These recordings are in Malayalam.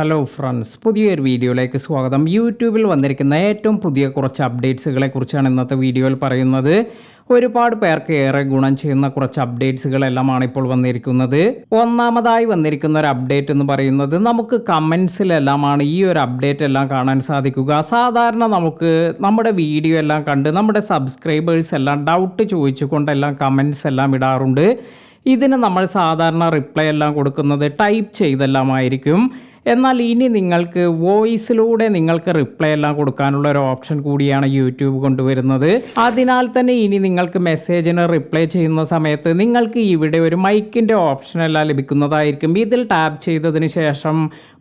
ഹലോ ഫ്രണ്ട്സ്, പുതിയൊരു വീഡിയോയിലേക്ക് സ്വാഗതം. യൂട്യൂബിൽ വന്നിരിക്കുന്ന ഏറ്റവും പുതിയ കുറച്ച് അപ്ഡേറ്റ്സുകളെ കുറിച്ചാണ് ഇന്നത്തെ വീഡിയോയിൽ പറയുന്നത്. ഒരുപാട് പേർക്ക് ഏറെ ഗുണം ചെയ്യുന്ന കുറച്ച് അപ്ഡേറ്റ്സുകളെല്ലാമാണ് ഇപ്പോൾ വന്നിരിക്കുന്നത്. ഒന്നാമതായി വന്നിരിക്കുന്ന ഒരു അപ്ഡേറ്റ് എന്ന് പറയുന്നത്, നമുക്ക് കമൻസിലെല്ലാമാണ് ഈ ഒരു അപ്ഡേറ്റ് എല്ലാം കാണാൻ സാധിക്കുക. സാധാരണ നമുക്ക് നമ്മുടെ വീഡിയോ എല്ലാം കണ്ട് നമ്മുടെ സബ്സ്ക്രൈബേഴ്സ് എല്ലാം ഡൗട്ട് ചോദിച്ചുകൊണ്ടെല്ലാം കമൻസ് എല്ലാം ഇടാറുണ്ട്. ഇതിന് നമ്മൾ സാധാരണ റിപ്ലൈ എല്ലാം കൊടുക്കുന്നത് ടൈപ്പ് ചെയ്തെല്ലാമായിരിക്കും. എന്നാൽ ഇനി നിങ്ങൾക്ക് വോയിസിലൂടെ നിങ്ങൾക്ക് റിപ്ലൈ എല്ലാം കൊടുക്കാനുള്ള ഒരു ഓപ്ഷൻ കൂടിയാണ് യൂട്യൂബ് കൊണ്ടുവരുന്നത്. അതിനാൽ തന്നെ ഇനി നിങ്ങൾക്ക് മെസ്സേജിന് റിപ്ലൈ ചെയ്യുന്ന സമയത്ത് നിങ്ങൾക്ക് ഇവിടെ ഒരു മൈക്കിൻ്റെ ഓപ്ഷൻ എല്ലാം ലഭിക്കുന്നതായിരിക്കും. ഇതിൽ ടാപ്പ് ചെയ്തതിന് ശേഷം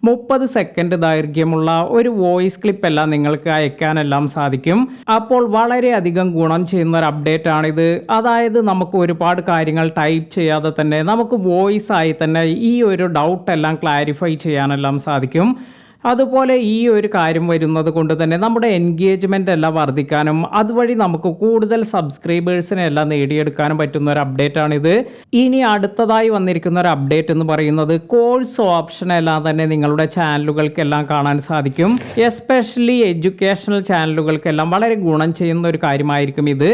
30 സെക്കൻഡ് ദൈർഘ്യമുള്ള ഒരു വോയിസ് ക്ലിപ്പ് എല്ലാം നിങ്ങൾക്ക് അയക്കാനെല്ലാം സാധിക്കും. അപ്പോൾ വളരെയധികം ഗുണം ചെയ്യുന്ന ഒരു അപ്ഡേറ്റ് ആണിത്. അതായത് നമുക്ക് ഒരുപാട് കാര്യങ്ങൾ ടൈപ്പ് ചെയ്യാതെ തന്നെ നമുക്ക് വോയിസ് ആയി തന്നെ ഈ ഒരു ഡൗട്ട് എല്ലാം ക്ലാരിഫൈ ചെയ്യാനെല്ലാം സാധിക്കും. അതുപോലെ ഈ ഒരു കാര്യം വരുന്നത് കൊണ്ട് തന്നെ നമ്മുടെ എൻഗേജ്മെൻ്റ് എല്ലാം വർദ്ധിക്കാനും അതുവഴി നമുക്ക് കൂടുതൽ സബ്സ്ക്രൈബേഴ്സിനെ എല്ലാം നേടിയെടുക്കാനും പറ്റുന്ന ഒരു അപ്ഡേറ്റ് ആണിത്. ഇനി അടുത്തതായി വന്നിരിക്കുന്ന ഒരു അപ്ഡേറ്റ് എന്ന് പറയുന്നത്, കോഴ്സ് ഓപ്ഷൻ എല്ലാം തന്നെ നിങ്ങളുടെ ചാനലുകൾക്കെല്ലാം കാണാൻ സാധിക്കും. എസ്പെഷ്യലി എഡ്യൂക്കേഷണൽ ചാനലുകൾക്കെല്ലാം വളരെ ഗുണം ചെയ്യുന്ന ഒരു കാര്യമായിരിക്കും ഇത്.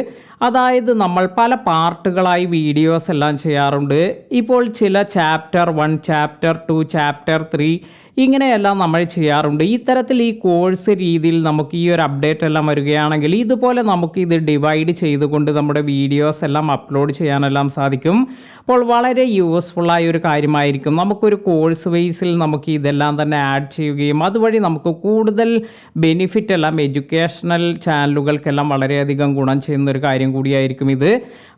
അതായത് നമ്മൾ പല പാർട്ടുകളായി വീഡിയോസ് എല്ലാം ചെയ്യാറുണ്ട്. ഇപ്പോൾ ചില ചാപ്റ്റർ 1, ചാപ്റ്റർ 2, ചാപ്റ്റർ 3 ഇങ്ങനെയെല്ലാം നമ്മൾ ചെയ്യാറുണ്ട്. ഇത്തരത്തിൽ ഈ കോഴ്സ് രീതിയിൽ നമുക്ക് ഈ ഒരു അപ്ഡേറ്റ് എല്ലാം വരികയാണെങ്കിൽ ഇതുപോലെ നമുക്ക് ഇത് ഡിവൈഡ് ചെയ്തുകൊണ്ട് നമ്മുടെ വീഡിയോസ് എല്ലാം അപ്ലോഡ് ചെയ്യാനെല്ലാം സാധിക്കും. അപ്പോൾ വളരെ യൂസ്ഫുള്ളായ ഒരു കാര്യമായിരിക്കും. നമുക്കൊരു കോഴ്സ് ബേസിൽ നമുക്ക് ഇതെല്ലാം തന്നെ ആഡ് ചെയ്യുകയും അതുവഴി നമുക്ക് കൂടുതൽ ബെനിഫിറ്റ് എല്ലാം എഡ്യൂക്കേഷണൽ ചാനലുകൾക്കെല്ലാം വളരെയധികം ഗുണം ചെയ്യുന്ന ഒരു കാര്യം കൂടിയായിരിക്കും ഇത്.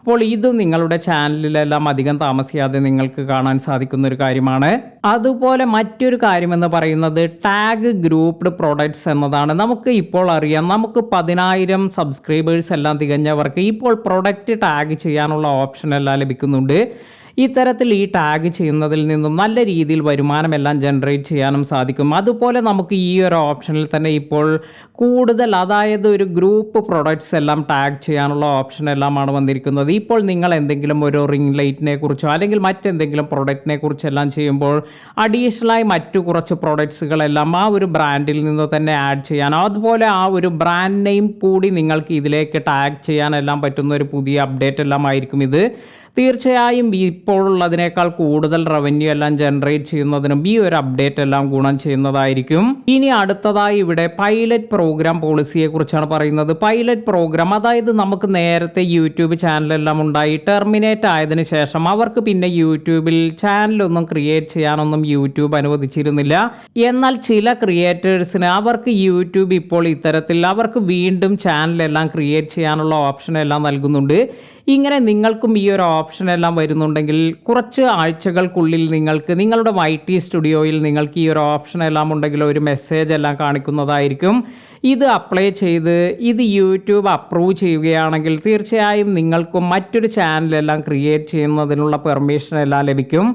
അപ്പോൾ ഇത് നിങ്ങളുടെ ചാനലിലെല്ലാം അധികം താമസിയാതെ നിങ്ങൾക്ക് കാണാൻ സാധിക്കുന്ന ഒരു കാര്യമാണ്. അതുപോലെ മറ്റൊരു കാര്യമെന്ന് പറയുന്നത് ടാഗ് ഗ്രൂപ്പ്ഡ് പ്രൊഡക്ട്സ് എന്നതാണ്. നമുക്ക് ഇപ്പോൾ അറിയാം, നമുക്ക് 10,000 സബ്സ്ക്രൈബേഴ്സ് എല്ലാം തികഞ്ഞവർക്ക് ഇപ്പോൾ പ്രൊഡക്റ്റ് ടാഗ് ചെയ്യാനുള്ള ഓപ്ഷൻ എല്ലാം ലഭിക്കുന്നുണ്ട്. ഇത്തരത്തിൽ ഈ ടാഗ് ചെയ്യുന്നതിൽ നിന്നും നല്ല രീതിയിൽ വരുമാനമെല്ലാം ജനറേറ്റ് ചെയ്യാനും സാധിക്കും. അതുപോലെ നമുക്ക് ഈ ഒരു ഓപ്ഷനിൽ തന്നെ ഇപ്പോൾ കൂടുതൽ, അതായത് ഒരു ഗ്രൂപ്പ് പ്രൊഡക്ട്സ് എല്ലാം ടാഗ് ചെയ്യാനുള്ള ഓപ്ഷൻ എല്ലാമാണ് വന്നിരിക്കുന്നത്. ഇപ്പോൾ നിങ്ങൾ എന്തെങ്കിലും ഒരു റിംഗ് ലൈറ്റിനെ കുറിച്ചോ അല്ലെങ്കിൽ മറ്റെന്തെങ്കിലും പ്രൊഡക്റ്റിനെ കുറിച്ചെല്ലാം ചെയ്യുമ്പോൾ അഡീഷണലായി മറ്റു കുറച്ച് പ്രൊഡക്ട്സുകളെല്ലാം ആ ഒരു ബ്രാൻഡിൽ നിന്ന് തന്നെ ആഡ് ചെയ്യാനോ അതുപോലെ ആ ഒരു ബ്രാൻഡ് നെയിം കൂടി നിങ്ങൾക്ക് ഇതിലേക്ക് ടാഗ് ചെയ്യാനെല്ലാം പറ്റുന്ന ഒരു പുതിയ അപ്ഡേറ്റ് എല്ലാം ആയിരിക്കും ഇത്. തീർച്ചയായും ഇപ്പോഴുള്ളതിനേക്കാൾ കൂടുതൽ റവന്യൂ എല്ലാം ജനറേറ്റ് ചെയ്യുന്നതിനും ഈ ഒരു അപ്ഡേറ്റ് എല്ലാം ഗുണം ചെയ്യുന്നതായിരിക്കും. ഇനി അടുത്തതായി ഇവിടെ പൈലറ്റ് പ്രോഗ്രാം പോളിസിയെ കുറിച്ചാണ് പറയുന്നത്. പൈലറ്റ് പ്രോഗ്രാം, അതായത് നമുക്ക് നേരത്തെ യൂട്യൂബ് ചാനലെല്ലാം ഉണ്ടായി ടെർമിനേറ്റ് ആയതിനു ശേഷം അവർക്ക് പിന്നെ യൂട്യൂബിൽ ചാനലൊന്നും ക്രിയേറ്റ് ചെയ്യാനൊന്നും യൂട്യൂബ് അനുവദിച്ചിരുന്നില്ല. എന്നാൽ ചില ക്രിയേറ്റേഴ്സിന് അവർക്ക് യൂട്യൂബ് ഇപ്പോൾ ഇത്തരത്തിൽ അവർക്ക് വീണ്ടും ചാനലെല്ലാം ക്രിയേറ്റ് ചെയ്യാനുള്ള ഓപ്ഷൻ എല്ലാം നൽകുന്നുണ്ട്. ഇങ്ങനെ നിങ്ങൾക്കും ഈ ഒരു ഓപ്ഷൻ എല്ലാം വരുന്നുണ്ടെങ്കിൽ കുറച്ച് ആഴ്ചകൾക്കുള്ളിൽ നിങ്ങൾക്ക് നിങ്ങളുടെ YT സ്റ്റുഡിയോയിൽ നിങ്ങൾക്ക് ഈ ഒരു ഓപ്ഷൻ എല്ലാം ഉണ്ടെങ്കിൽ ഒരു മെസ്സേജ് എല്ലാം കാണിക്കുന്നതായിരിക്കും. ഇത് അപ്ലൈ ചെയ്ത് ഇത് യൂട്യൂബ് അപ്രൂവ് ചെയ്യുകയാണെങ്കിൽ തീർച്ചയായും നിങ്ങൾക്കും മറ്റൊരു ചാനലെല്ലാം ക്രിയേറ്റ് ചെയ്യുന്നതിനുള്ള പെർമിഷൻ എല്ലാം ലഭിക്കും.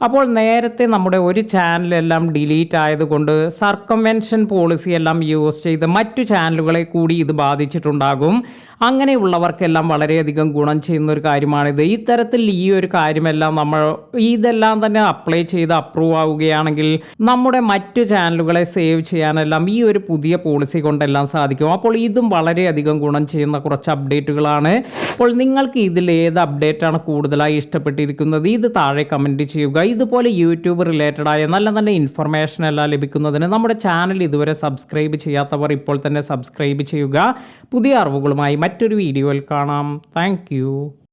അപ്പോൾ നേരത്തെ നമ്മുടെ ഒരു ചാനലെല്ലാം ഡിലീറ്റ് ആയതുകൊണ്ട് സർക്കംവെൻഷൻ പോളിസി എല്ലാം യൂസ് ചെയ്ത് മറ്റു ചാനലുകളെ കൂടി ഇത് ബാധിച്ചിട്ടുണ്ടാകും. അങ്ങനെയുള്ളവർക്കെല്ലാം വളരെയധികം ഗുണം ചെയ്യുന്ന ഒരു കാര്യമാണിത്. ഇത്തരത്തിൽ ഈ ഒരു കാര്യമെല്ലാം നമ്മൾ ഇതെല്ലാം തന്നെ അപ്ലൈ ചെയ്ത് അപ്രൂവ് ആവുകയാണെങ്കിൽ നമ്മുടെ മറ്റു ചാനലുകളെ സേവ് ചെയ്യാനെല്ലാം ഈ ഒരു പുതിയ പോളിസി കൊണ്ടെല്ലാം സാധിക്കും. അപ്പോൾ ഇതും വളരെയധികം ഗുണം ചെയ്യുന്ന കുറച്ച് അപ്ഡേറ്റുകളാണ്. അപ്പോൾ നിങ്ങൾക്ക് ഇതിൽ ഏത് അപ്ഡേറ്റാണ് കൂടുതലായി ഇഷ്ടപ്പെട്ടിരിക്കുന്നത് ഇത് താഴെ കമൻറ്റ് ചെയ്യുക. ഇതുപോലെ യൂട്യൂബ് റിലേറ്റഡായ നല്ല നല്ല ഇൻഫർമേഷൻ എല്ലാം ലഭിക്കുന്നതിന് നമ്മുടെ ചാനൽ ഇതുവരെ സബ്സ്ക്രൈബ് ചെയ്യാത്തവർ ഇപ്പോൾ തന്നെ സബ്സ്ക്രൈബ് ചെയ്യുക. പുതിയ അറിവുകളുമായി മറ്റൊരു വീഡിയോയിൽ കാണാം. താങ്ക്